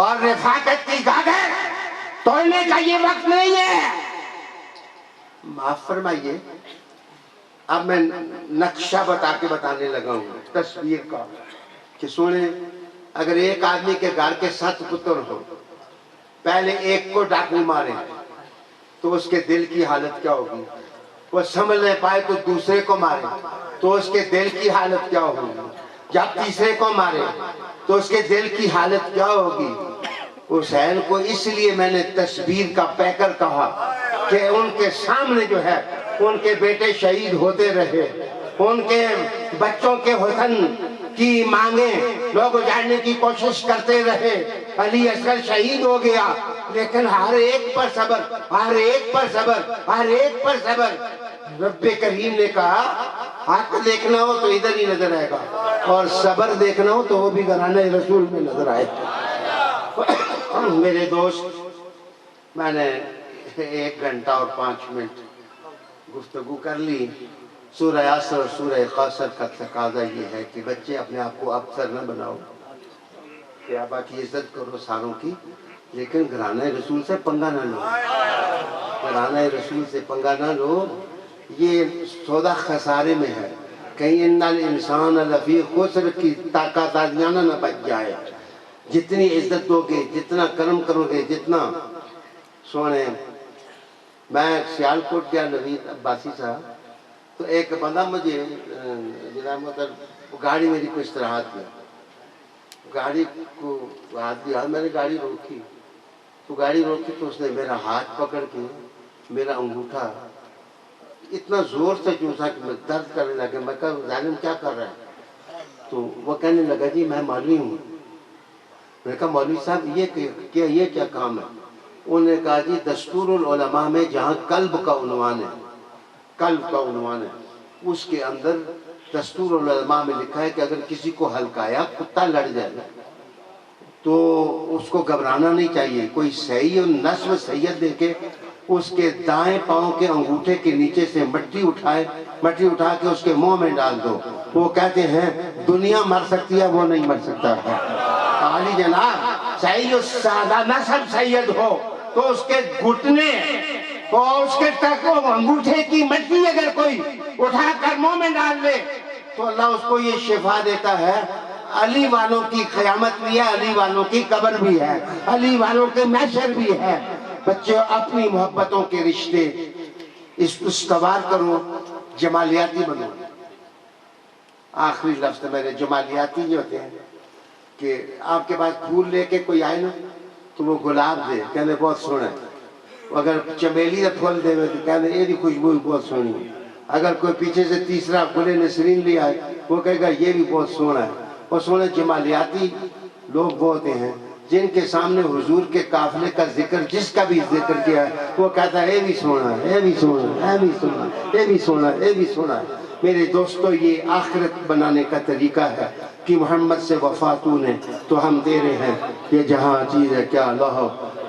اور رفاقت کی گاگر توڑنے کا یہ وقت نہیں ہے. معاف فرمائیے، اب میں نقشہ بتا کے بتانے لگا ہوں تصویر کا کہ سونے اگر ایک آدمی کے گھر کے 7 پتر ہو پہلے ایک کو ڈاکو مارے تو اس کے دل کی حالت کیا ہوگی؟ وہ سمجھ نہیں پائے تو دوسرے کو مارے تو اس کے دل کی حالت کیا ہوگی؟ جب تیسرے کو مارے تو اس کے دل کی حالت کیا ہوگی؟ حسین کو اس لیے میں نے تشبیر کا پیکر کہا کہ ان کے سامنے جو ہے ان کے بیٹے شہید ہوتے رہے، ان کے بچوں کے حسن کی مانگیں لوگ اجاڑنے کی کوشش کرتے رہے، علی اصغر شہید ہو گیا لیکن ہر ایک پر صبر، ہر ایک پر صبر، ہر ایک پر صبر۔ رب کریم نے کہا حق دیکھنا ہو تو ادھر ہی نظر آئے گا اور صبر دیکھنا ہو تو وہ بھی گھرانہ رسول میں نظر آئے گا۔ میرے دوست، میں نے 1 گھنٹہ اور 5 منٹ گفتگو کر لی۔ سورہ یاسر اور سورہ قاصر کا تقاضا یہ ہے کہ بچے اپنے آپ کو افسر نہ بناؤ، کہ آبا کی عزت کرو ساروں کی، لیکن گھرانہ رسول سے پنگا نہ لو، گھرانہ رسول سے پنگا نہ لو، یہ سودا خسارے میں ہے، کہیں ان الانسان لفی خسر کی طاقت آدیانہ نہ بچ جائے۔ جتنی عزت دو گے، جتنا کرم کرو گے، جتنا سونے۔ میں سیالکوٹ گیا نوید عباسی صاحب، تو ایک بندہ مجھے جناب محترم گاڑی میری کو اس طرح ہاتھ دیا، گاڑی کو ہاتھ دیا، میں نے گاڑی روکی تو اس نے میرا ہاتھ پکڑ کے میرا انگوٹھا اتنا زور سے چوسا کہ میں درد کرنے لگا۔ میں کہا ظالم کیا کر رہا ہے؟ تو وہ کہنے لگا جی میں مولوی ہوں۔ میں نے کہا مولوی صاحب یہ کیا کام ہے؟ انہوں نے کہا جی دستور العلماء میں جہاں قلب کا عنوان ہے اس کے اندر دستور العلماء میں لکھا ہے کہ اگر کسی کو ہلکایا، کتا لڑ جائے تو اس کو گھبرانا نہیں چاہیے۔ کوئی سید نصب سید دے کے اس کے دائیں پاؤں کے انگوٹھے کے نیچے سے مٹی اٹھا کے اس کے منہ میں ڈال دو۔ وہ کہتے ہیں دنیا مر سکتی ہے، وہ نہیں مر سکتا ہے۔ عالی جناب سید سادہ نصب سید ہو تو اس کے گھٹنے اور اس کے تک انگوٹھے کی مٹی اگر کوئی اٹھا کر منہ میں ڈال لے تو اللہ اس کو یہ شفا دیتا ہے۔ علی والوں کی قیامت بھی ہے، علی والوں کی قبر بھی ہے، علی والوں کے محشر بھی ہے۔ بچے اپنی محبتوں کے رشتے استوار کرو، جمالیاتی بنو۔ آخری لفظ میرے جمالیاتی جو ہوتے ہیں کہ آپ کے پاس پھول لے کے کوئی آئے نا تو وہ گلاب دے، کہنے بہت سونا ہے۔ اگر چمیلی کا پھول دے تو کہنے یہ بھی خوشبو بہت سونی ہے۔ اگر کوئی پیچھے سے تیسرا گلے نسرین لیا ہے وہ کہے گا یہ بھی بہت سونا ہے۔ اور سونے جمالیاتی لوگ وہ ہوتے ہیں جن کے سامنے حضور کے قافلے کا ذکر جس کا بھی ذکر کیا ہے وہ کہتا ہے یہ بھی سونا ہے، یہ بھی سونا ہے، یہ بھی سونا ہے، یہ بھی سونا ہے، یہ بھی سونا ہے۔ میرے دوستو یہ آخرت بنانے کا طریقہ ہے کہ محمد سے وفا تو نے تو ہم دے رہے ہیں، یہ جہاں چیز ہے کیا لوح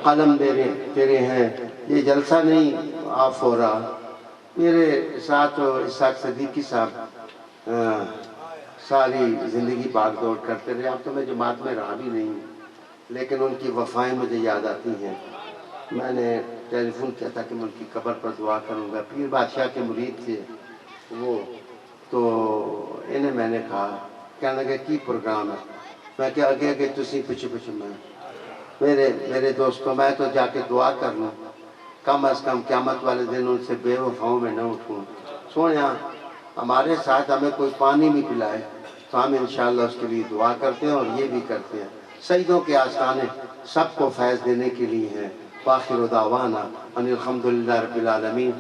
قلم دے رہے ہیں، یہ جلسہ نہیں آف ہو رہا۔ میرے ساتھ اسحاق صدیقی صاحب ساری زندگی بھاگ دوڑ کرتے رہے، اب تو میں جماعت میں رہا بھی نہیں ہوں، لیکن ان کی وفائیں مجھے یاد آتی ہیں۔ میں نے ٹیلی فون کیا تھا کہ میں ان کی قبر پر دعا کروں گا، پیر بادشاہ کے مرید تھے وہ، تو انہیں میں نے کہا، کہنے لگے کی پروگرام ہے؟ میں کہ آگے تسی پچھے میں میرے دوستوں میں تو جا کے دعا کر لوں، کم از کم قیامت والے دن ان سے بے وفاؤں میں نہ اٹھوں۔ سویا ہمارے ساتھ ہمیں کوئی پانی بھی پلائے تو ہم انشاءاللہ اس کے لیے دعا کرتے ہیں اور یہ بھی کرتے ہیں۔ سجدوں کے آستانے سب کو فیض دینے کے لیے ہیں۔ وآخر دعوانا ان الحمدللہ رب العالمین۔